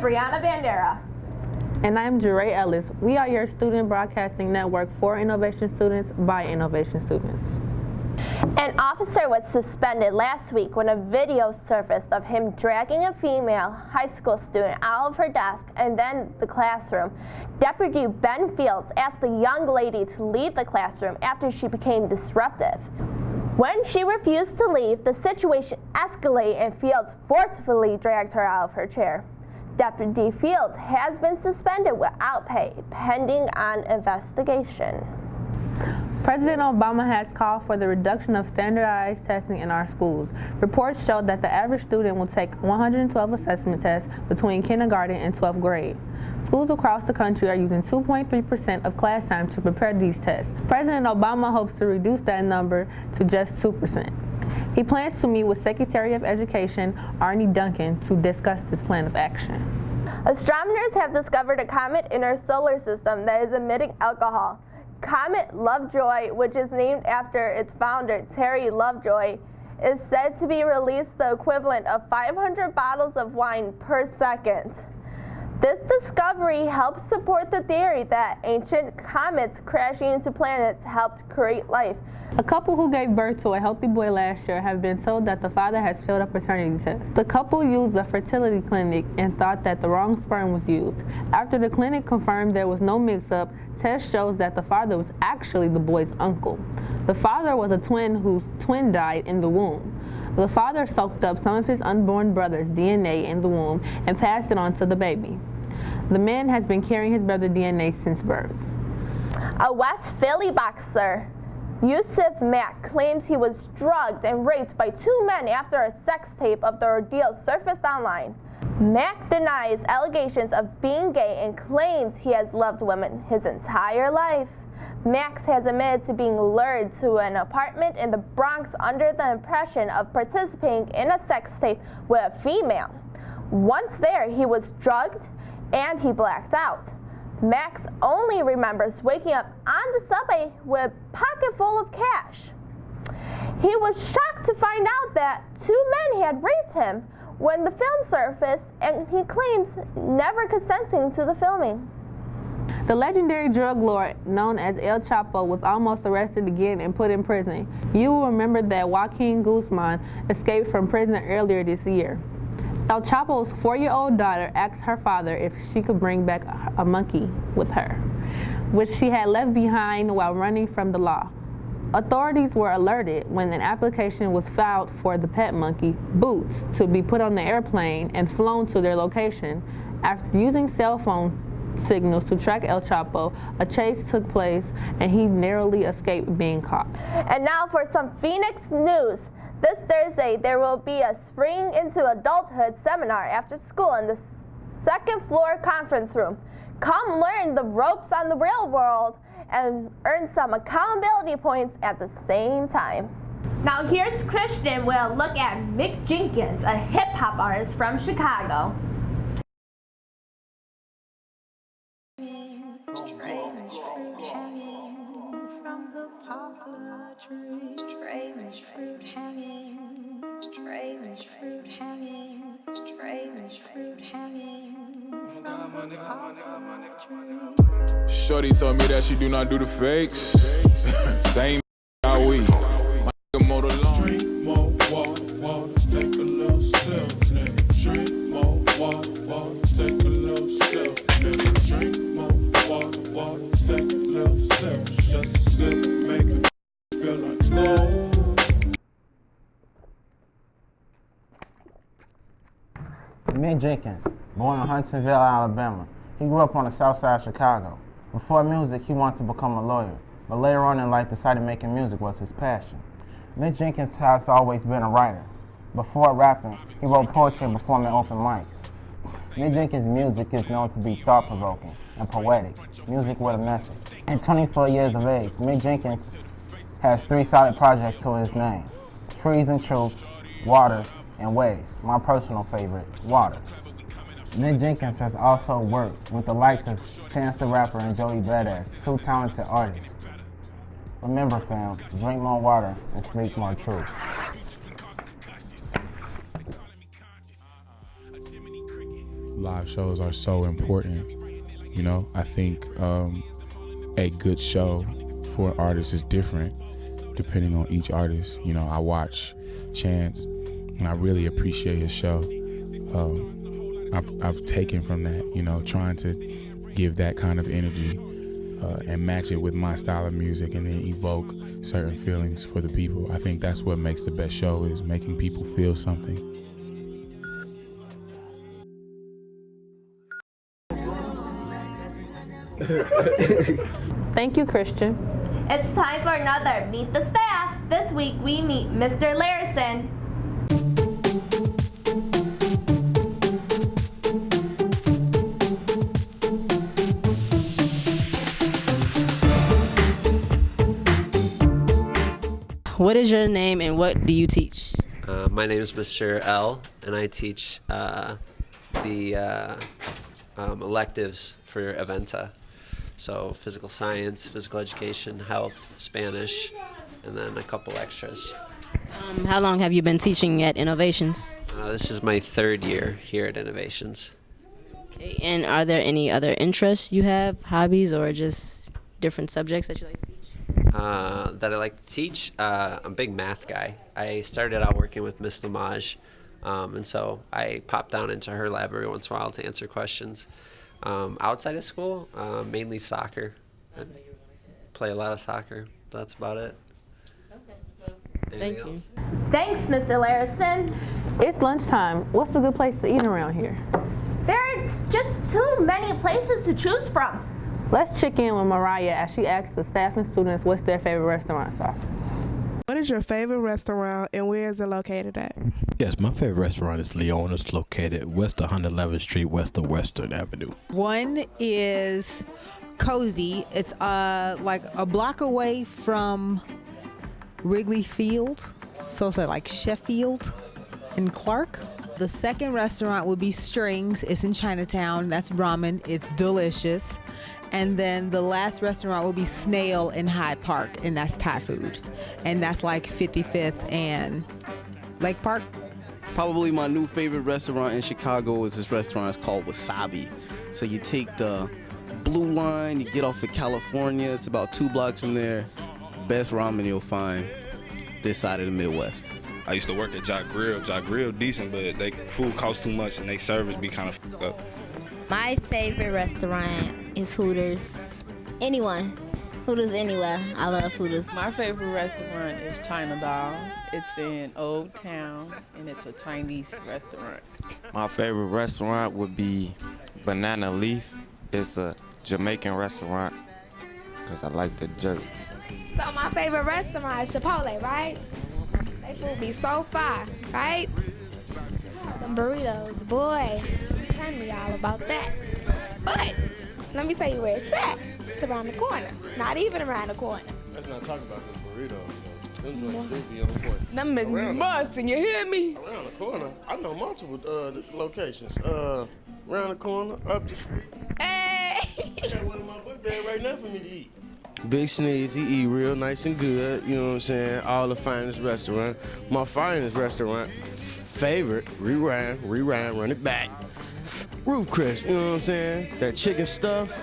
Brianna Bandera. And I'm Jeray Ellis. We are your student broadcasting network for innovation students by innovation students. An officer was suspended last week when a video surfaced of him dragging a female high school student out of her desk and then the classroom. Deputy Ben Fields asked the young lady to leave the classroom after she became disruptive. When she refused to leave, the situation escalated and Fields forcefully dragged her out of her chair. Deputy Fields has been suspended without pay, pending on investigation. President Obama has called for the reduction of standardized testing in our schools. Reports show that the average student will take 112 assessment tests between kindergarten and 12th grade. Schools across the country are using 2.3% of class time to prepare these tests. President Obama hopes to reduce that number to just 2%. He plans to meet with Secretary of Education Arne Duncan to discuss this plan of action. Astronomers have discovered a comet in our solar system that is emitting alcohol. Comet Lovejoy, which is named after its founder, Terry Lovejoy, is said to be released the equivalent of 500 bottles of wine per second. This discovery helps support the theory that ancient comets crashing into planets helped create life. A couple who gave birth to a healthy boy last year have been told that the father has failed a paternity test. The couple used a fertility clinic and thought that the wrong sperm was used. After the clinic confirmed there was no mix-up, test shows that the father was actually the boy's uncle. The father was a twin whose twin died in the womb. The father soaked up some of his unborn brother's DNA in the womb and passed it on to the baby. The man has been carrying his brother's DNA since birth. A West Philly boxer, Yusuf Mack, claims he was drugged and raped by two men after a sex tape of the ordeal surfaced online. Mack denies allegations of being gay and claims he has loved women his entire life. Max has admitted to being lured to an apartment in the Bronx under the impression of participating in a sex tape with a female. Once there, he was drugged and he blacked out. Max only remembers waking up on the subway with a pocket full of cash. He was shocked to find out that two men had raped him when the film surfaced, and he claims never consenting to the filming. The legendary drug lord known as El Chapo was almost arrested again and put in prison. You will remember that Joaquin Guzman escaped from prison earlier this year. El Chapo's 4-year-old daughter asked her father if she could bring back a monkey with her, which she had left behind while running from the law. Authorities were alerted when an application was filed for the pet monkey, Boots, to be put on the airplane and flown to their location. After using cell phone signals to track El Chapo, a chase took place and he narrowly escaped being caught. And now for some Phoenix news. This Thursday, there will be a Spring into Adulthood seminar after school in the second floor conference room. Come learn the ropes on the real world and earn some accountability points at the same time. Now here's Christian with a look at Mick Jenkins, a hip-hop artist from Chicago. Shorty told me that she do not do the fakes. Same how we. My nigga motor long. Drink more water, take a little sip, nigga. Drink more water, take a little sip, nigga. Drink more water, take a little sip. Just a sip, make it feel like gold. Mick Jenkins, born in Huntsville, Alabama. He grew up on the south side of Chicago. Before music, he wanted to become a lawyer, but later on in life decided making music was his passion. Mick Jenkins has always been a writer. Before rapping, he wrote poetry and performed at open mics. Mick Jenkins' music is known to be thought-provoking and poetic, music with a message. At 24 years of age, Mick Jenkins has 3 solid projects to his name: Trees and Truths, Waters, and Waves. My personal favorite, Water. Mick Jenkins has also worked with the likes of Chance the Rapper and Joey Badass, 2 talented artists. Remember, fam, drink more water and speak more truth. live shows are so important. You know, I think a good show for an artist is different depending on each artist. You know, I watch Chance and I really appreciate his show. I've taken from that, you know, trying to give that kind of energy and match it with my style of music and then evoke certain feelings for the people. I think that's what makes the best show, is making people feel something. Thank you, Christian. It's time for another Meet the Staff. This week we meet Mr. Larison. What is your name and what do you teach? My name is Mr. L, and I teach the electives for Eventa. So physical science, physical education, health, Spanish, and then a couple extras. How long have you been teaching at Innovations? This is my third year here at Innovations. Okay, and are there any other interests you have, hobbies, or just different subjects that you like to teach? That I like to teach. I'm a big math guy. I started out working with Miss Lamage, and so I pop down into her lab every once in a while to answer questions. Outside of school, mainly soccer. I play a lot of soccer. That's about it. Okay, well, Anything thank you. else? Thanks, Mr. Larison. It's lunchtime. What's a good place to eat around here? There's just too many places to choose from. Let's check in with Mariah as she asks the staff and students what's their favorite restaurants are. What is your favorite restaurant and where is it located at? Yes, my favorite restaurant is Leona's, located west of 111th Street, west of Western Avenue. One is Cozy. It's like a block away from Wrigley Field, so it's like Sheffield and Clark. The second restaurant would be Strings. It's in Chinatown. That's ramen. It's delicious. And then the last restaurant will be Snail in Hyde Park, and that's Thai food. And that's like 55th and Lake Park. Probably my new favorite restaurant in Chicago is this restaurant. It's called Wasabi. So you take the blue line, you get off of California. It's about 2 blocks from there. Best ramen you'll find this side of the Midwest. I used to work at Jock Grill. Jock Grill decent, but they food costs too much and they service be kind of fucked up. My favorite restaurant is Hooters. Anyone. Hooters anywhere. I love Hooters. My favorite restaurant is China Doll. It's in Old Town, and it's a Chinese restaurant. My favorite restaurant would be Banana Leaf. It's a Jamaican restaurant because I like the jerk. So my favorite restaurant is Chipotle, right? They food be so fire, right? Them burritos, boy. Tell me all about that. But let me tell you where it's at. It's around the corner. Not even around the corner. Let's not talk about them burritos, though. Them joints do be on point. Them is busting, you hear me? Around the corner. I know multiple locations. Around the corner, up the street. Hey! I got one in my book bag right now for me to eat. Big Sneeze, he eat real nice and good, you know what I'm saying? All the finest restaurant. My finest restaurant, favorite, rewind, run it back. Roof Chris, you know what I'm saying? That chicken stuff,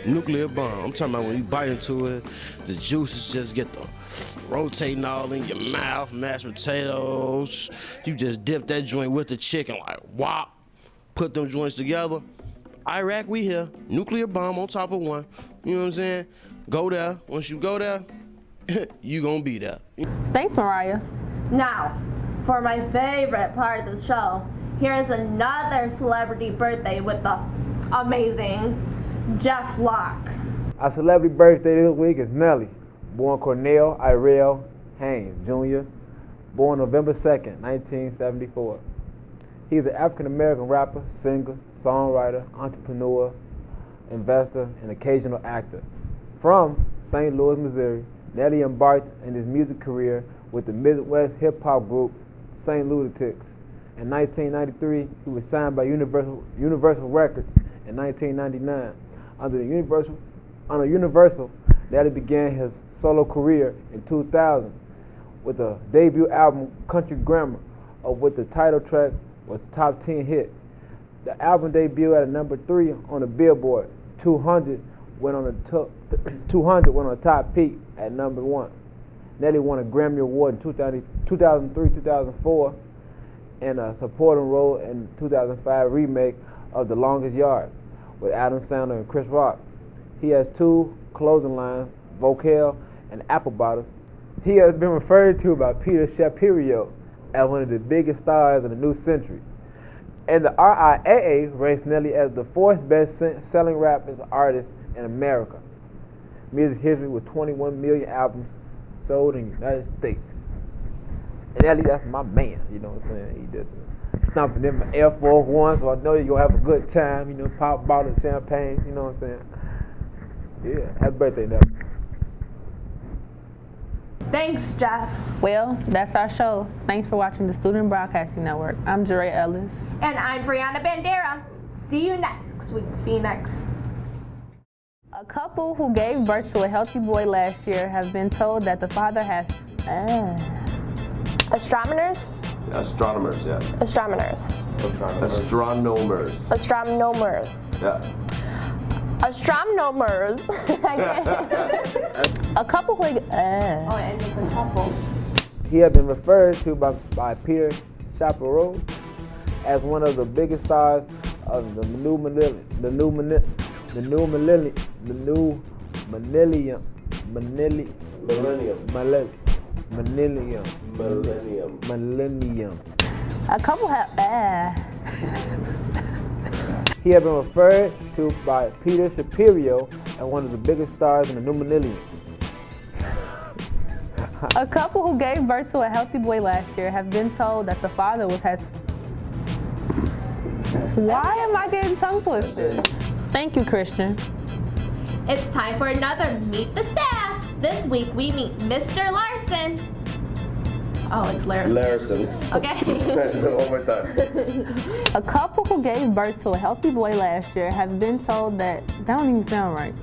nuclear bomb. I'm talking about when you bite into it, the juices just get the rotating all in your mouth, mashed potatoes. You just dip that joint with the chicken like whop, put them joints together. Iraq, we here, nuclear bomb on top of one, you know what I'm saying? Go there, once you go there, you gonna be there. Thanks, Mariah. Now, for my favorite part of the show, here's another celebrity birthday with the amazing Jeff Locke. Our celebrity birthday this week is Nelly, born Cornell Irell Haynes Jr., born November 2nd, 1974. He's an African-American rapper, singer, songwriter, entrepreneur, investor, and occasional actor. From St. Louis, Missouri, Nelly embarked in his music career with the Midwest hip-hop group St. Lunatics. In 1993, he was signed by Universal Records in 1999. Under Universal, Nelly began his solo career in 2000 with a debut album, Country Grammar, with the title track was a top 10 hit. The album debuted at number 3 on the Billboard 200, went on the top peak at number 1. Nelly won a Grammy Award in 2003, 2004, and a supporting role in 2005 remake of The Longest Yard with Adam Sandler and Chris Rock. He has 2 clothing lines, Vocal and Apple Bottoms. He has been referred to by Peter Shapiro as one of the biggest stars in the new century. And the RIAA ranks Nelly as the 4th best-selling artist in America. Music history with 21 million albums sold in the United States. And Nelly, that's my man, you know what I'm saying? He did stomping in my Air Force One, so I know you're gonna have a good time, you know, pop a bottle of champagne, you know what I'm saying? Yeah, happy birthday, Nelly. Thanks, Jeff. Well, that's our show. Thanks for watching the Student Broadcasting Network. I'm Jeray Ellis. And I'm Brianna Bandera. See you next week, Phoenix. A couple who gave birth to a healthy boy last year have been told that the father has... Astronomers? Astronomers, yeah. Astronomers. Astronomers. Astronomers. Yeah. Astronomers. A couple who... Oh, and it's a couple. He had been referred to by Peter Shapiro as one of the biggest stars of the new millennium. A couple have... He had been referred to by Peter Shapiro as one of the biggest stars in the new millennium. A couple who gave birth to a healthy boy last year have been told that the father has... Why am I getting tongue twisted? Thank you, Christian. It's time for another Meet the Staff. This week we meet Mr. Larson. Oh, it's Larson. Larson. Okay. One more time. A couple who gave birth to a healthy boy last year have been told that don't even sound right.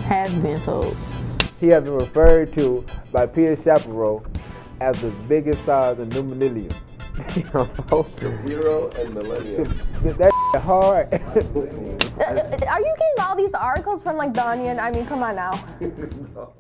Has been told. He has been referred to by Peter Shapiro as the biggest star of the new millennium. Shapiro and millennium. That's hard. Are you getting all these articles from like The Onion? I mean, come on now. No.